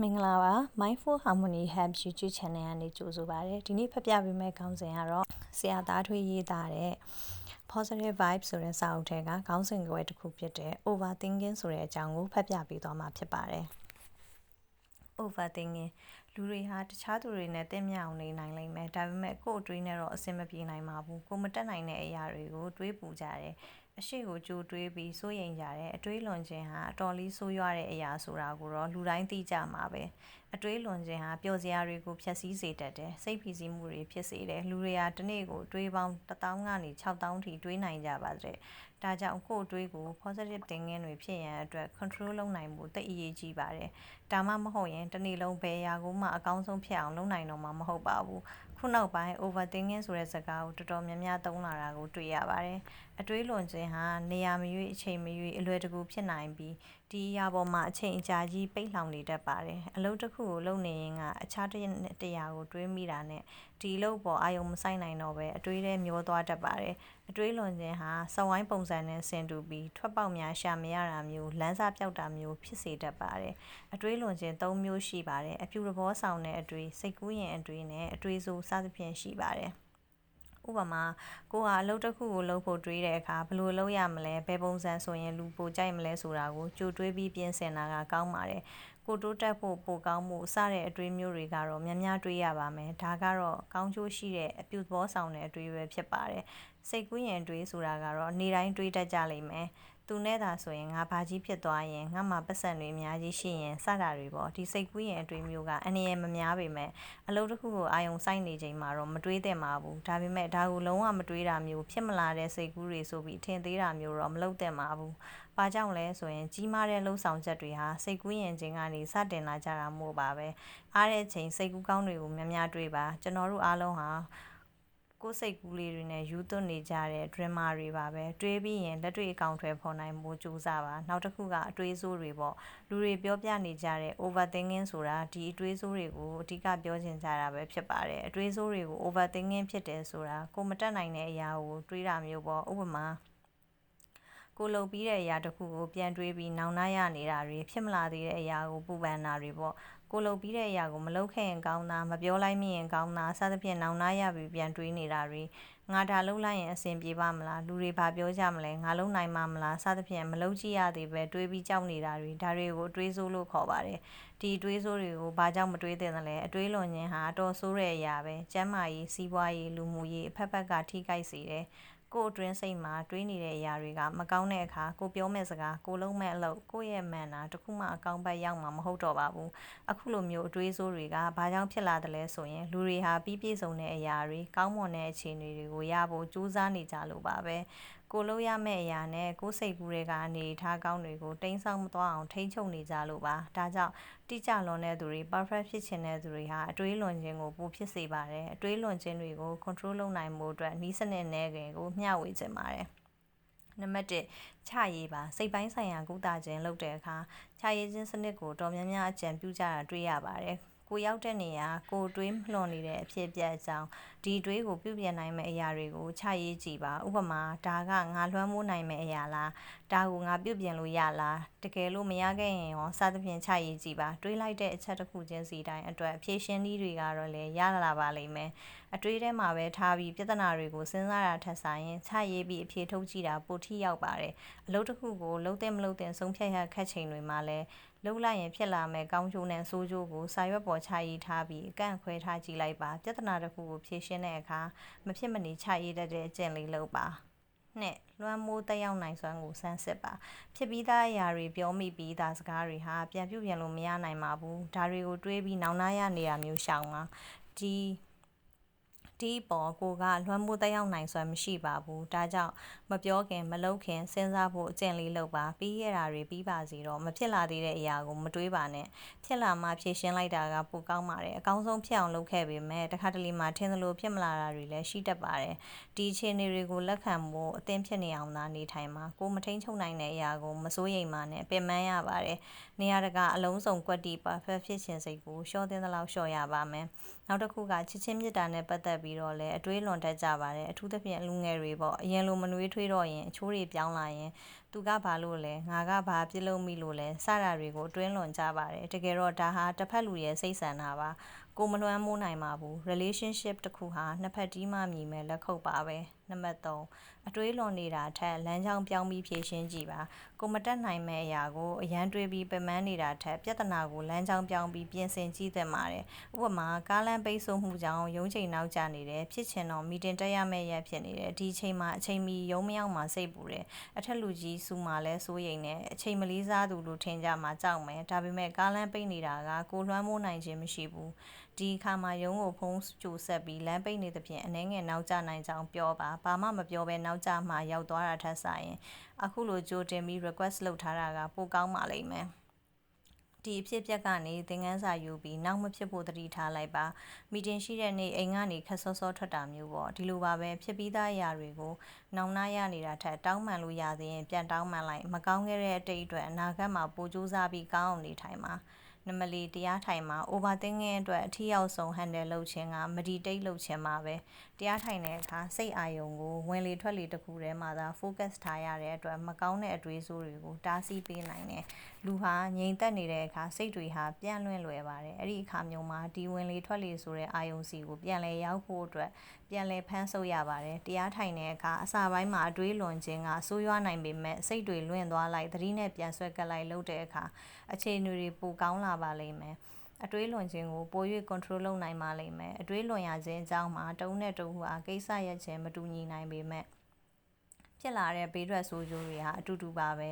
မင်္ဂလာပါ Mindful Harmony Hub YouTube Channel ကနေကြိုဆိုပါရစေဒီနေ့ဖတ်ပြပေးမယ့်ခေါင်းစဉ်ကတော့ဆရာသားထွေးရေးသားတဲ့ Positive Vibes ဆိုတဲ့စာအုပ်ထဲကခေါင်းစဉ်ကွဲတစ်ခုဖြစ်တဲ့ Overthinking ဆိုတဲ့အကြောင်းကိုဖတ်ပြပေးသွားမှာဖြစ်ပါတယ် Overthinking လူတွေဟာတခြားသူတွေနဲ့တင့်မြအောင်နေနိုင်လိမ့်မယ်ဒါပေမဲ့ကိုယ့်အတွေးနဲ့တော့အဆင်မပြေနိုင်ပါဘူးကိုမတက်နိုင်တဲ့အရာတွေကိုတွေးပူကြတယ်အရှိကိုကြိုတွေးပြီးစိုးရိမ်ကြတယ်အတွေးလွန်ခြင်းဟာအတော်လေးဆိုးရွားတဲ့အရာဆိုတာကိုတော့လူတိုင်းသိကြမှာပဲအတွေးလွန်ခြင်းဟာပျော်စရာတွေကိုဖျက်ဆီးစေတတ်တယ်စိတ်ဖိစီးမှုတွေဖြစ်စေတယ်လူတွေဟာတစ်နေ့ကိုတွေးပေါင်း1000ကနေ6000ထိတွေးနိုင်ကြပါတဲ့ဒါကြောင့်ကိုယ့်အတွေးကို positive thinking တွေဖြစ်ရန်အတွက် control လုပ်နိုင်ဖို့သိအရေးကြီးပါတယ်ဒါမှမဟုတ်ရင်တစ်နေ့လုံးဘယ်အရာကိုမှအကောင်းဆုံးဖြစ်အောင်လုပ်နိုင်တော့မှာမဟုတ်ပါဘူးခုနောက်ပိုင်း overthinking ဆိုတဲ့စကားကိုတော်တော်များများသုံးလာတာကိုတွေ့ရပါတယ်အတွေးလွန်ခြင်းဟာနေရာမရွေးအချိန်မရွေးအလွယ်တကူဖြစ်နိုင်ပြီးဒီအရာပေါ်မှာအချိန်အကြာကြီးပိတ်လှောင်နေတတ်ပါတယ်အလုပ်တစ်ခုကိုလုပ်နေရင်ကအခြားတစ်ရာကိုတွေးမိတာနဲ့ဒီအလုပ်ပေါ်အာရုံမစိုက်နိုင်တော့ပဲအတွေးထဲမျောသွားတတ်ပါတယ်အတွေးလွန်ခြင်းဟာစဝိုင်းပုံစံနဲ့ဆင်တူပြီးထွက်ပေါက်များရှာမရတာမျိုးလမ်းစာပြောက်တာမျိုးဖြစ်စေတတ်ပါတယ်အတွေးလွန်ခြင်း၃မျိုးရှိပါတယ်အပြူသဘောဆောင်တဲ့အတွေးစိတ်ကူးရင်အတွေးနဲ့အတွေးဆိုးစသဖြင့်ရှိပါတယ်ဥပမာကိုဟာအလုပ်တစ်ခုကိုလုပ်ဖို့တွေးတဲ့အခါဘယ်လိုလုပ်ရမလဲဘယ်ပုံစံဆိုရင်လူပိုကြိုက်မလဲဆိုတာကိုကြိုတွေးပြီးပြင်ဆင်တာကကောင်းပါတယ်ကိုတိုးတက်ဖို့ပိုကောင်းမှုစတဲ့အတွေးမျိုးတွေကတော့များများတွေးရပါမယ်ဒါကတော့ကောင်းကျိုးရှိတဲ့အပြုသဘောဆောင်တဲ့အတွေးပဲဖြစ်ပါတယ်စိတ်ကူးရင်အတွေးဆိုတာကတော့နေ့တိုင်းတွေးတတ်ကြလိမ့်မယ်သူနဲ့သာဆိုရင်ငါဘာကြီးဖြစ်သွားရင်ငါမှပတ်စံတွေအများကြီးရှိရင်စတာတွေပေါ့ဒီစိတ်ကူးရင်အတွေးမျိုးကအန္တရာယ်မများပေမဲ့အလုပ်တစ်ခုကိုအာရုံစိုက်နေချိန်မှာတော့မတွေးသင့်ပါဘူးဒါပေမဲ့ဒါကိုလုံးဝမတွေးတာမျိုးဖြစ်မလာတဲ့စိတ်ကူးတွေဆိုပြီးထင်သေးတာမျိုးတော့မလုပ်သင့်ပါဘူးဘာကြောင့်လဲဆိုရင်ကြီးမားတဲ့လှုပ်ဆောင်ချက်တွေဟာစိတ်ကူးရင်ခြင်းကနေစတင်လာကြတာမို့ပါပဲအားတဲ့အချိန်စိတ်ကူးကောင်းတွေကိုများများတွေးပါကျွန်တော်တို့အားလုံးဟာကိုယ်စိတ်ကူးလေးတွေနဲ့ယူသွနေကြတဲ့ dreamer တွေပါပဲတွေးပြီးရင်လက်တွေ့အကောင့်ထွဲဖော်နိုင်မှုကြိုးစားပါနောက်တစ်ခုကအတွေးဆိုးတွေပေါ့လူတွေပြောပြနေကြတဲ့ overthinking ဆိုတာဒီအတွေးဆိုးတွေကိုအဓိကပြောချင်ကြတာပဲဖြစ်ပါတယ်အတွေးဆိုးတွေကို overthinking ဖြစ်တယ်ဆိုတာကိုမတက်နိုင်တဲ့အရာကိုတွေးတာမျိုးပေါ့ဥပမာကိုလုပ်ပြီးတဲ့အရာတစ်ခုကိုပြန်တွေးပြီးနောင်နာရနေတာတွေဖြစ်မလာသေးတဲ့အရာကိုပူပန်တာတွေပေါ့ကိုလုပ်ပြီးတဲ့အရာကိုမလုပ်ခဲ့ရင်ကောင်းတာမပြောလိုက်မိရင်ကောင်းတာစသဖြင့်နောင်နာရပြီးပြန်တွေးနေတာတွေငါဒါလုပ်လိုက်ရင်အဆင်ပြေပါမလားလူတွေဘာပြောကြမလဲငါလုပ်နိုင်မှာမလားစသဖြင့်မလုပ်ကြည့်ရသေးပဲတွေးပြီးကြောက်နေတာတွေဒါတွေကိုအတွေးဆိုးလို့ခေါ်ပါတယ်ဒီအတွေးဆိုးတွေကိုဘာကြောင့်မတွေးသင့်သလဲအတွေးလွန်ခြင်းဟာအတော်ဆိုးတဲ့အရာပဲကျန်းမာရေးစီးပွားရေးလူမှုရေးအဖက်ဖက်ကထိခိုက်စေတယ်ကိုယ်အတွင်းစိတ်မှာတွေးနေတဲ့အရာတွေကမကောင်းတဲ့အခါကိုပြောမဲ့စကားကိုလုံးမဲ့အလုပ်ကိုရဲ့မှန်တာတခုမှအကောင်းဘက်ရောက်မှာမဟုတ်တော့ပါဘူးအခုလိုမျိုးအတွေးဆိုးတွေကဘာကြောင့်ဖြစ်လာတယ်လဲဆိုရင်လူတွေဟာပြီးပြည့်စုံတဲ့အရာတွေကောင်းမွန်တဲ့အခြေအနေတွေကိုရဖို့ကြိုးစားနေကြလို့ပါပဲကိုလို့ရမယ့်အရာနဲ့ကိုစိတ်ကူးတွေကအနေထားကောင်းတွေကိုတိမ်းဆောင်းမသွားအောင်ထိန်းချုပ်နေကြလို့ပါဒါကြောင့်တိကျလွန်တဲ့သူတွေ perfect ဖြစ်ချင်တဲ့သူတွေဟာအတွေးလွန်ခြင်းကိုပိုဖြစ်စေပါတယ်အတွေးလွန်ခြင်းတွေကို control လုပ်နိုင်မှုအတွက်နည်းစနစ်နဲ့ကိုမျှဝေခြင်းပါတယ်နံပါတ်1ချရေးပါစိတ်ပိုင်းဆိုင်ရာကုသခြင်းလုပ်တဲ့အခါချရေးခြင်းစနစ်ကိုတော်များများအကြံပြုကြတာတွေ့ရပါတယ်ကိုရောက်တဲ့နေရာကိုတွေးလွန်နေတဲ့အဖြစ်အပျက်အကြောင်းဒီတွေးကိုပြုပြင်နိုင်မယ့်အရာတွေကိုချရေးကြည့်ပါဥပမာဒါကငါလွှမ်းမိုးနိုင်မယ့်အရာလားဒါကိုငါပြုပြင်လို့ရလားတကယ်လို့မရခဲ့ရင်ရောစသဖြင့်ချရေးကြည့်ပါတွေးလိုက်တဲ့အချက်တစ်ခုချင်းစီတိုင်းအတွက်ဖြည့်ရှင်းနည်းတွေကတော့လည်းရလာပါလိမ့်မယ်အတွေးထဲမှာပဲထားပြီးပြဿနာတွေကိုစဉ်းစားတာထက်ဆိုင်ရင်ချရေးပြီးအဖြေထုတ်ကြည့်တာပိုထိရောက်ပါတယ်အလုပ်တစ်ခုကိုလှုပ်တဲ့မလှုပ်တဲ့ဆုံးဖြတ်ရခက်ချိန်တွေမှာလည်းလှုပ်လိုက်ရင်ဖြစ်လာမယ့်ကောင်းကျိုးနဲ့ဆိုးကျိုးကိုစာရွက်ပေါ်ချရေးထားပြီးအကန့်အခွဲထားကြည့်လိုက်ပါပြဿနာတစ်ခုကိုဖြေရှင်းတဲ့အခါမဖြစ်မနေချရေးတတ်တဲ့အကျင့်လေးလုပ်ပါနဲ့လွှမ်းမိုးတက်ရောက်နိုင်စွမ်းကိုစမ်းစစ်ပါဖြစ်ပြီးသားအရာတွေပြောမိပြီးသားစကားတွေဟာပြန်ပြုပြင်လို့မရနိုင်ပါဘူးဒါတွေကိုတွေးပြီးနောင်နာရနေတာမျိုးရှောင်ပါဒီပေါ်ကိုကလွှမ်းမိုးတက်ရောက်နိုင်စွမ်းမရှိပါဘူးဒါကြောင့်မပြောခင်မလုပ်ခင်စဉ်းစားဖို့အကျင့်လေးလုပ်ပါပြီးရတာတွေပြီးပါစီတော့မဖြစ်လာသေးတဲ့အရာကိုမတွေးပါနဲ့ဖြစ်လာမှဖြေရှင်းလိုက်တာကပိုကောင်းပါတယ်အကောင်းဆုံးဖြစ်အောင်လုပ်ခဲ့ပေမဲ့တခါတလေမှထင်သလိုဖြစ်မလာတာတွေလည်းရှိတတ်ပါတယ်ဒီအခြေအနေတွေကိုလက်ခံဖို့အသင့်ဖြစ်နေအောင်သာနေထိုင်မှာကိုမထိန်ချုပ်နိုင်တဲ့အရာကိုမစိုးရိမ်ပါနဲ့ပင်ပန်းရပါတယ် နေရာတကာအလုံးစုံကွက်တီ perfect ဖြစ်ခြင်းစိတ်ကိုလျှော့သင့်သလောက်လျှော့ရပါမယ်နောက်တစ်ခုကချစ်ချင်းမြတ်တာနဲ့ပတ်သက်ပြီးတော့လည်းအတွေးလွန်တတ်ကြပါတယ်အထူးသဖြင့်လူငယ်တွေပေါ့အရင်လိုမနှွေးထွေးတော့ရင်အချိုးတွေပြောင်းလာရင်သူကဘာလို့လဲငါကဘာပြစ်လို့မိလို့လဲစတာတွေကိုအတွင်းလွန်ကြပါတယ်တကယ်တော့ဒါဟာတစ်ဖက်လူရဲ့စိတ်ဆန္ဒပါကိုမလွှမ်းမိုးနိုင်ပါဘူး relationship တစ်ခုဟာနှစ်ဖက်တီးမှမြည်မဲ့လက်ခုပ်ပါပဲနံပါတ်3အတွေးလွန်နေတာထက်လမ်းကြောင်းပြောင်းပြီးဖြေရှင်းကြည့်ပါကိုမတက်နိုင်မဲ့အရာကိုအရန်တွေးပြီးပမန်းနေတာထက်ပြဿနာကိုလမ်းကြောင်းပြောင်းပြီးပြင်ဆင်ကြည့်သင့်ပါတယ်ဥပမာကားလမ်းပိတ်ဆို့မှုကြောင့်ရုံးချိန်နောက်ကျနေတယ်ဖြစ်ချင်တော့မီတင်တက်ရမယ့်ရက်ဖြစ်နေတယ်ဒီချိန်မှာအချိန်မီရုံးမရောက်မှစိတ်ပူတယ်အထက်လူကြီးစုမှလည်းစိုးရိမ်နေအချိန်မလေးစားသူလို့ထင်ကြမှာကြောက်မယ်ဒါပေမဲ့ကားလမ်းပိတ်နေတာကကိုလွှမ်းမိုးနိုင်ခြင်းမရှိဘူးဒီအခါမှာရုံးကိုဖုံးကြိုဆက်ပြီးလမ်းပိတ်နေသဖြင့်အနှဲငယ်နောက်ကျနိုင်ကြောင်းပြောပါဘာမှမပြောဘဲနောက်ကျမှရောက်သွားတာထက်စာရင်အခုလိုကြိုတင်ပြီး request လုပ်ထားတာကပိုကောင်းပါလိမ့်မယ်ဒီအဖြစ်အပျက်ကနေသင်ခန်းစာယူပြီးနောက်မဖြစ်ဖို့သတိထားလိုက်ပါမီတင်ရှိတဲ့နေ့အိမ်ကနေခက်စောစောထွက်တာမျိုးပေါ့ဒီလိုပါပဲဖြစ်ပြီးသားအရာတွေကိုနောင်နာရနေတာထက်တောင်းပန်လို့ရသေးရင်ပြန်တောင်းပန်လိုက်မကောင်းခဲ့တဲ့အတိတ်အတွက်အနာဂတ်မှာပိုကြိုးစားပြီးကောင်းအောင်နေထိုင်ပါနံပါတ်4တရားထိုင်မှာ overthinking အတွက်အထီးရောက်ဆုံး handle လုပ်ခြင်းက meditate လုပ်ခြင်းပါပဲတရားထိုင်တဲ့အခါစိတ်အာရုံကိုဝင်လေထွက်လေတစ်ခုတည်းမှာသာ focus ထားရတဲ့အတွက်မကောင်းတဲ့အတွေးဆိုးတွေကိုတားဆီးပေးနိုင်တယ်လူဟာငြိမ်သက်နေတဲ့အခါစိတ်တွေဟာပြန့်လွင့်လွယ်ပါတယ်အဲ့ဒီအခါမျိုးမှာဒီဝင်လေထွက်လေဆိုတဲ့အာယုံစီကိုပြန်လဲရောက်ဖို့အတွက်ပြန်လဲဖမ်းဆုပ်ရပါတယ်တရားထိုင်တဲ့အခါအစာပိုင်းမှာအတွေးလွန်ခြင်းကဆိုးရွားနိုင်ပေမဲ့စိတ်တွေလွင့်သွားလိုက်သတိနဲ့ပြန်ဆွဲကပ်လိုက်လုပ်တဲ့အခါအခြေအနေတွေပိုကောင်းလာပါလိမ့်မယ်အတွေးလွန်ခြင်းကိုပို၍ control လုပ်နိုင်ပါလိမ့်မယ်အတွေးလွန်ရခြင်းအကြောင်းမှာတဦးနဲ့တဦးဟာကိစ္စရပ်ချင်းမတူညီနိုင်ပေမဲ့ဖြစ်လာတဲ့ဘေးထွက်ဆိုးကျိုးတွေဟာအတူတူပါပဲ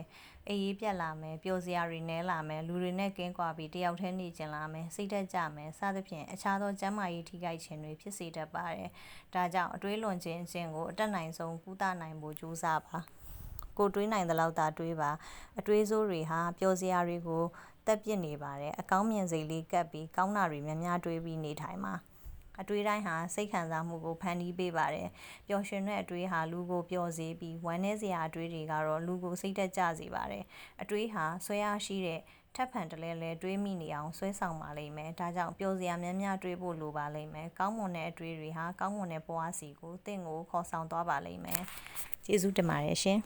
အေးအေးပြတ်လာမယ်ပျော်စရာတွေနဲလာမယ်လူတွေနဲ့ကင်းကွာပြီးတယောက်တည်းနေကျင်လာမယ်စိတ်သက်ကြမယ်စသဖြင့်အခြားသောကျန်းမာရေးထိခိုက်ခြင်းတွေဖြစ်စေတတ်ပါတယ်ဒါကြောင့်အတွေးလွန်ခြင်းအခြင်းကိုအတက်နိုင်ဆုံးကုသနိုင်ဖို့ကြိုးစားပါကိုတွေးနိုင်သလောက်သာတွေးပါအတွေးဆိုးတွေဟာပျော်စရာတွေကိုတက်ပစ်နေပါတယ်အကောင်းမြင်စိတ်လေးကပ်ပြီးကောင်းတာတွေများများတွေးပြီးနေထိုင်ပါအတွေးတိုင်းဟာစိတ်ခံစားမှုကိုဖန်တီးပေးပါတယ်ပျော်ရွှင်တဲ့အတွေးဟာလူကိုပျော်စေပြီးဝမ်းနည်းစရာအတွေးတွေကတော့လူကိုစိတ်သက်ကြစေပါတယ်အတွေးဟာဆွဲအားရှိတဲ့ထပ်ဖန်တလဲလဲတွေးမိနေအောင်ဆွဲဆောင်ပါလိမ့်မယ်ဒါကြောင့်ပျော်စရာများများတွေးဖို့လိုပါလိမ့်မယ်ကောင်းမွန်တဲ့အတွေးတွေဟာကောင်းမွန်တဲ့ဘဝစီကိုတင့်ကိုခေါ်ဆောင်သွားပါလိမ့်မယ်ကျေးဇူးတင်ပါတယ်ရှင်